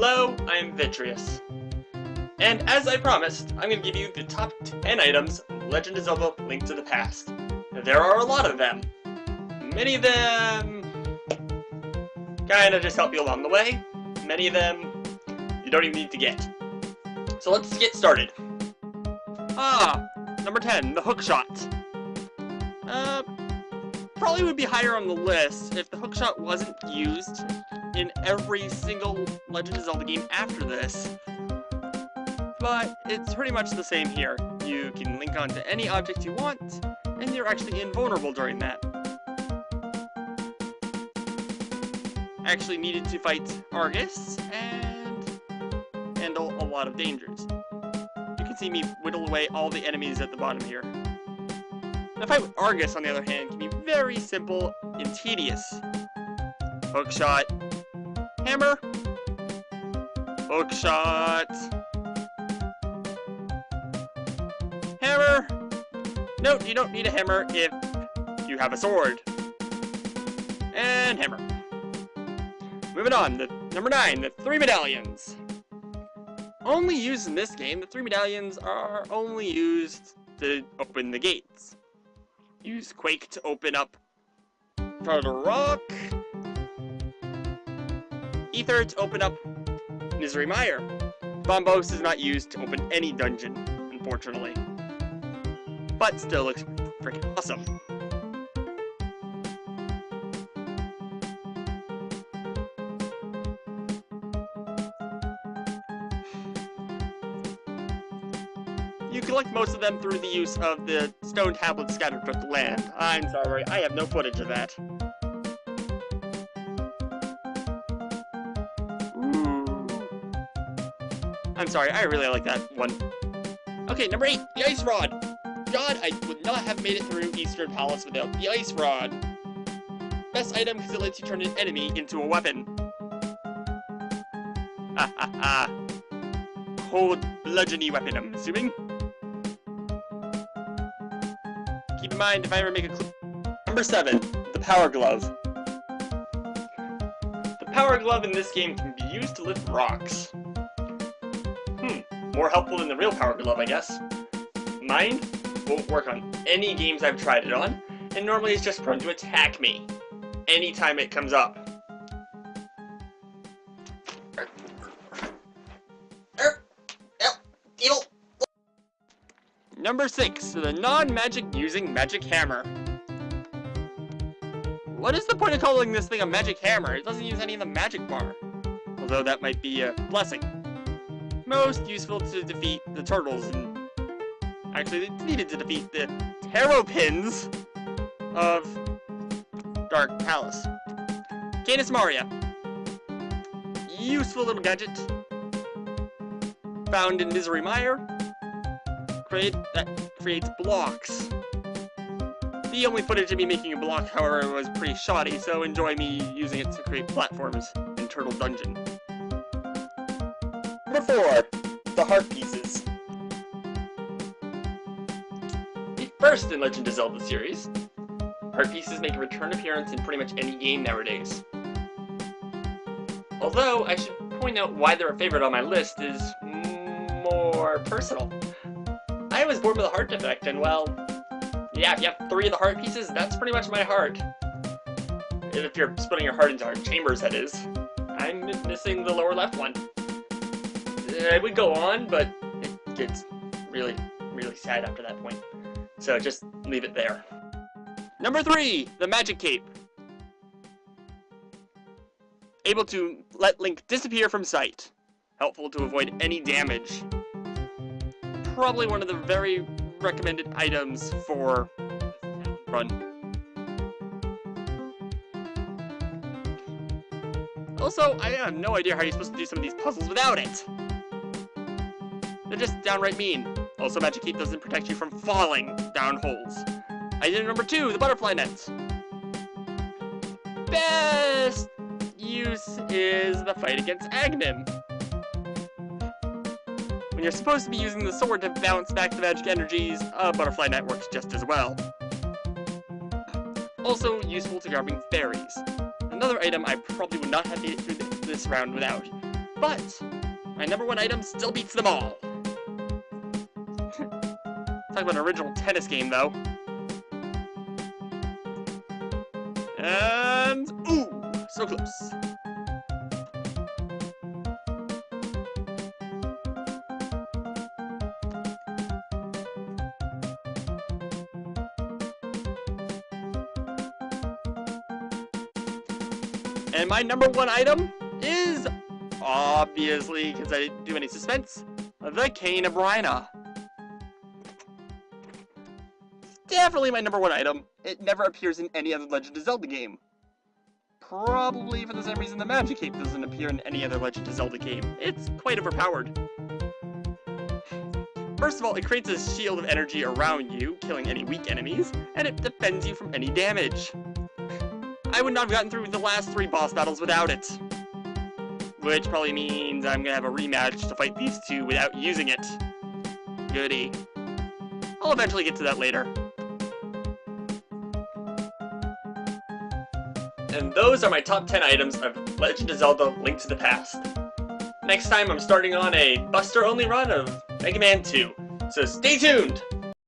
Hello, I'm Vitreous. And as I promised, I'm going to give you the top 10 items of Legend of Zelda: Link to the Past. There are a lot of them. Many of them kinda just help you along the way. Many of them you don't even need to get. So let's get started. Number 10, the hookshot. Probably would be higher on the list if the hookshot wasn't used in every single Legend of Zelda game after this. But it's pretty much the same here. You can link onto any object you want, and you're actually invulnerable during that. Actually needed to fight Argus and handle a lot of dangers. You can see me whittle away all the enemies at the bottom here. The fight with Argus, on the other hand, can be very simple and tedious. Hookshot, hammer, hookshot, hammer. Note, you don't need a hammer if you have a sword. And hammer. Moving on, number 9, the 3 medallions. Only used in this game, the 3 medallions are only used to open the gates. Use Quake to open up Turtle Rock. Ether to open up Misery Mire. Bombos is not used to open any dungeon, unfortunately. But still looks freaking awesome. You collect most of them through the use of the stone tablets scattered throughout the land. I'm sorry, I have no footage of that. Ooh. I'm sorry, I really like that one. Okay, number 8, the Ice Rod. God, I would not have made it through Eastern Palace without the Ice Rod. Best item because it lets you turn an enemy into a weapon. Ha ha ha. Cold bludgeony weapon, I'm assuming. Keep in mind, if I ever make a clue. Number 7, the Power Glove. The Power Glove in this game can be used to lift rocks. More helpful than the real Power Glove, I guess. Mine won't work on any games I've tried it on, and normally it's just prone to attack me anytime it comes up. Evil! Number 6, the non-magic using magic hammer. What is the point of calling this thing a magic hammer? It doesn't use any of the magic bar. Although that might be a blessing. Most useful to defeat the turtles, and actually it's needed to defeat the terrapins of Dark Palace. Canis Maria. Useful little gadget. Found in Misery Mire. That creates blocks. The only footage of me making a block, however, was pretty shoddy, so enjoy me using it to create platforms in Turtle Dungeon. Number 4, the heart pieces. The first in Legend of Zelda series, heart pieces make a return appearance in pretty much any game nowadays. Although, I should point out why they're a favorite on my list is more personal. I was born with a heart defect, and well, yeah, if you have 3 of the heart pieces, that's pretty much my heart. If you're splitting your heart into heart chambers, that is. I'm missing the lower left one. I would go on, but it gets really, really sad after that point. So just leave it there. Number 3, the Magic Cape. Able to let Link disappear from sight. Helpful to avoid any damage. Probably one of the very recommended items for run. Also, I have no idea how you're supposed to do some of these puzzles without it. They're just downright mean. Also, Magic Cape doesn't protect you from falling down holes. Item number 2, the Butterfly Net. Best use is the fight against Agnim. When you're supposed to be using the sword to bounce back the magic energies, a Butterfly Net works just as well. Also useful to grabbing fairies. Another item I probably would not have made it through this round without. but my number one item still beats them all. Talk about an original tennis game, though. And ooh, so close. And my number one item is, obviously, because I didn't do any suspense, the Cane of Rhina. Definitely my number one item. It never appears in any other Legend of Zelda game. Probably for the same reason the Magic Cape doesn't appear in any other Legend of Zelda game. It's quite overpowered. First of all, it creates a shield of energy around you, killing any weak enemies, and it defends you from any damage. I would not have gotten through the last 3 boss battles without it. Which probably means I'm gonna have a rematch to fight these 2 without using it. Goody. I'll eventually get to that later. And those are my top 10 items of Legend of Zelda: Link to the Past. Next time I'm starting on a Buster-only run of Mega Man 2, so stay tuned!